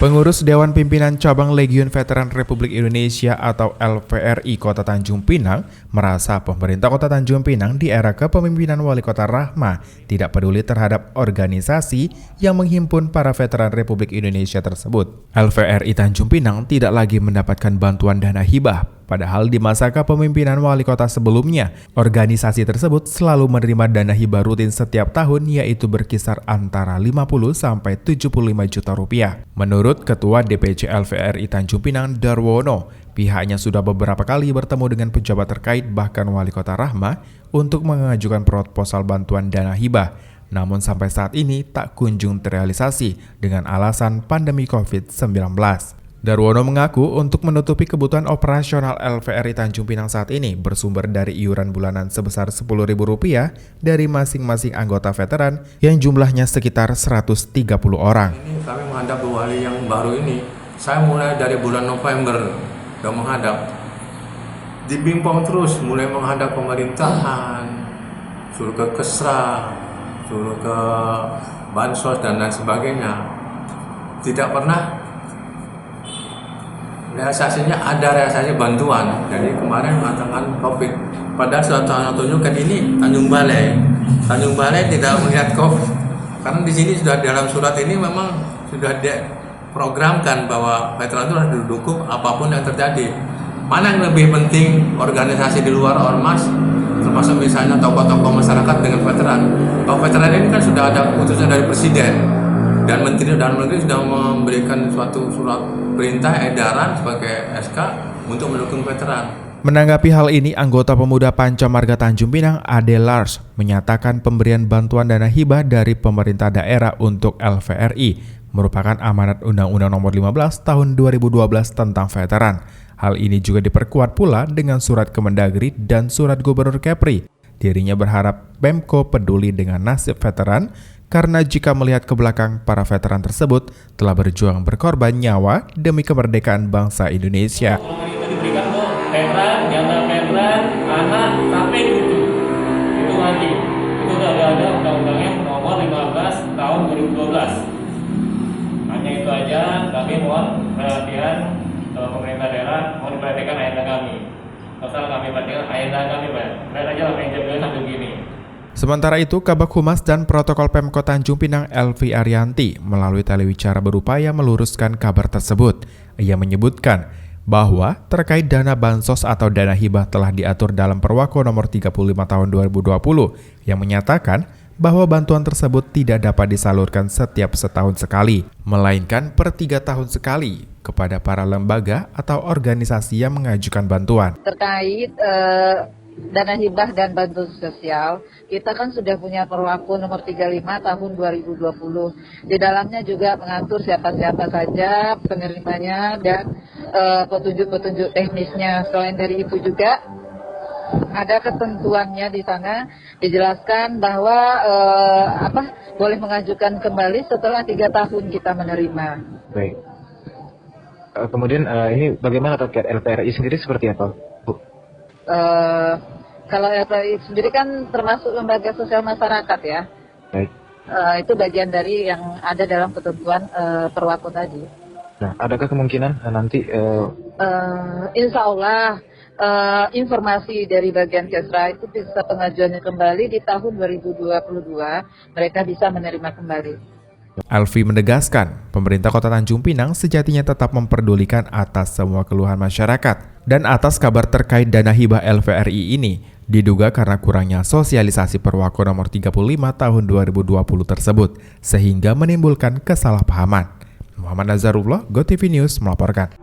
Pengurus Dewan Pimpinan Cabang Legiun Veteran Republik Indonesia atau LVRI Kota Tanjung Pinang merasa pemerintah Kota Tanjung Pinang di era kepemimpinan Wali Kota Rahma tidak peduli terhadap organisasi yang menghimpun para veteran Republik Indonesia tersebut. LVRI Tanjung Pinang tidak lagi mendapatkan bantuan dana hibah. Padahal di masa kepemimpinan wali kota sebelumnya, organisasi tersebut selalu menerima dana hibah rutin setiap tahun yaitu berkisar antara 50 sampai 75 juta rupiah. Menurut Ketua DPC LVRI Tanjung Pinang Darwono, pihaknya sudah beberapa kali bertemu dengan pejabat terkait bahkan wali kota Rahma untuk mengajukan proposal bantuan dana hibah. Namun sampai saat ini tak kunjung terrealisasi dengan alasan pandemi COVID-19. Darwono mengaku untuk menutupi kebutuhan operasional LVRI Tanjung Pinang saat ini bersumber dari iuran bulanan sebesar Rp10.000 dari masing-masing anggota veteran yang jumlahnya sekitar 130 orang. Ini kami menghadap wali yang baru ini, saya mulai dari bulan November sudah menghadap. Dibimbang terus, mulai menghadap pemerintahan, suruh ke Kesra, suruh ke Bansos dan lain sebagainya. Tidak pernah realisasinya ada realisasi bantuan. Jadi kemarin mengatakan COVID. Padahal sudah tunjukkan ini Tanjung Balai tidak melihat COVID. Karena di sini sudah dalam surat ini memang sudah diprogramkan bahwa veteran itu harus didukung apapun yang terjadi. Mana yang lebih penting organisasi di luar ormas, termasuk misalnya tokoh-tokoh masyarakat dengan veteran. Kalau veteran ini kan sudah ada keputusan dari Presiden. Dan Menteri Dalam Negeri sudah memberikan suatu surat perintah edaran sebagai SK untuk mendukung veteran. Menanggapi hal ini, anggota Pemuda Panca Marga Tanjung Pinang, Ade Lars, menyatakan pemberian bantuan dana hibah dari pemerintah daerah untuk LVRI merupakan amanat Undang-Undang Nomor 15 Tahun 2012 tentang veteran. Hal ini juga diperkuat pula dengan surat Kemendagri dan surat Gubernur Kepri. Dirinya berharap Pemko peduli dengan nasib veteran karena jika melihat ke belakang, para veteran tersebut telah berjuang berkorban nyawa demi kemerdekaan bangsa Indonesia. Itu diberikan tuh veteran, janda veteran, anak, sampai gitu. Itu nanti. Itu udah ada undang-undangnya nomor 15 tahun 2012. Hanya itu aja, kami mohon perhatian pemerintah daerah, mohon diperhatikan ayat kami. Pasal kami perhatikan ayat kami, Pak. Lihat aja apa yang jadinya sampai begini. Sementara itu, Kabag Humas dan Protokol Pemko Tanjung Pinang Elvi Arianti melalui telewicara berupaya meluruskan kabar tersebut. Ia menyebutkan bahwa terkait dana bansos atau dana hibah telah diatur dalam Perwako nomor 35 tahun 2020 yang menyatakan bahwa bantuan tersebut tidak dapat disalurkan setiap setahun sekali, melainkan per 3 tahun sekali kepada para lembaga atau organisasi yang mengajukan bantuan. Terkait dana hibah dan bantuan sosial, kita kan sudah punya Perwako nomor 35 tahun 2020. Di dalamnya juga mengatur siapa-siapa saja penerimanya dan petunjuk-petunjuk teknisnya. Selain dari itu juga ada ketentuannya di sana dijelaskan bahwa boleh mengajukan kembali setelah 3 tahun kita menerima. Baik. Kemudian ini bagaimana terkait LVRI sendiri seperti apa, Bu? Kalau LVRI sendiri kan termasuk lembaga sosial masyarakat ya. Baik. Itu bagian dari yang ada dalam ketentuan Perwako tadi. Nah, adakah kemungkinan nanti? Insya Allah informasi dari bagian Kesra itu bisa pengajuannya kembali di tahun 2022 mereka bisa menerima kembali. Alfi menegaskan, pemerintah Kota Tanjung Pinang sejatinya tetap memperdulikan atas semua keluhan masyarakat. Dan atas kabar terkait dana hibah LVRI ini, diduga karena kurangnya sosialisasi Perwako nomor 35 tahun 2020 tersebut, sehingga menimbulkan kesalahpahaman. Muhammad Nazarullah, GoTV News melaporkan.